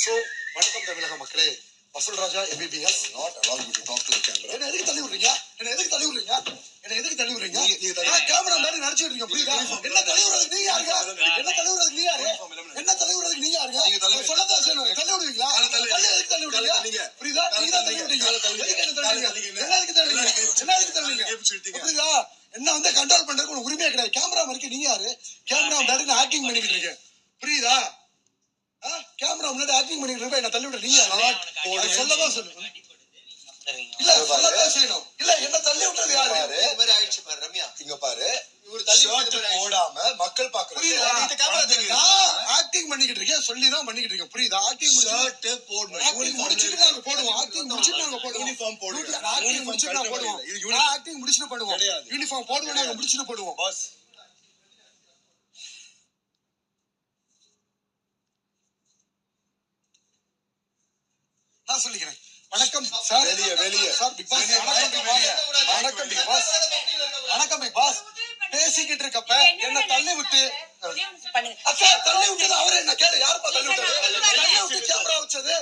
So, வணக்கம் தமிழக மக்களே. வசூல் ராஜா MBBS not allow you to talk to the camera. என்ன எதுக்கு தள்ளி விடுறீங்க? கேமரா முன்னாடி நடிச்சிட்டு இருக்கீங்க. புரியுதா? என்ன தள்ளி விடுறதுக்கு நீங்க யாருங்க? என்ன தள்ளி விடுறதுக்கு நீங்க யாருங்க? சொல்லதா செய்யணும். தள்ளி விடுவீங்களா? எதுக்கு தள்ளி விடுறீங்க? புரியுதா? நீங்க தான் தள்ளி விட்டீங்க. என்ன எதுக்கு தள்ளுவீங்க? புரியுதா? என்ன வந்து கண்ட்ரோல் பண்றதுக்கு ஒரு உரிமையே கிடையாது. கேமரா மாதிரி நீங்க யாரு? கேமரா முன்னாடி ஆக்டிங் பண்ணிக்கிட்டு இருக்கீங்க. புரியுதா? கேமரா முன்னாடி ஆக்டிங் பண்ணிட்டு இருக்க என்ன தள்ளி விட நீங்க சொல்லதான் சொல்லணும். இல்ல சொல்லதான் செய்யணும். இல்ல என்ன தள்ளி விட்டது யாரு? இந்த மாதிரி ஆயிடுச்சு பாரு ரம்யா. இங்க பாரு இவரு தள்ளி போடாம மக்கள் பாக்குறாங்க. நான் ஆக்டிங் பண்ணிக்கிட்டு இருக்கேன் சொல்லிதான் பண்ணிக்கிட்டு இருக்கேன். புரியுதா? ஆக்டிங் முடிச்சிட்டு நாங்க போடுவோம். ஆக்டிங் முடிச்சிட்டு நாங்க போடுவோம். யூனிஃபார்ம் போடுவோம். ஆக்டிங் முடிச்சிட்டு நாங்க போடுவோம். ஆக்டிங் முடிச்சிட்டு போடுவோம். யூனிஃபார்ம் போடுவோம் நாங்க முடிச்சிட்டு போடுவோம். பாஸ் நான் சொல்லிக்கிறேன். வணக்கம் சார். வெளியே சார். பிக் பாஸ் வணக்கம் பிக் பாஸ். வணக்கம் பிக் பாஸ். பேசிக்கிட்டு இருக்கப்ப என்ன தள்ளி விட்டு அக்கா தள்ளி விட்டது அவரே என்ன கேளு. யாருப்பா தள்ளி விட்டது? கேமரா வச்சது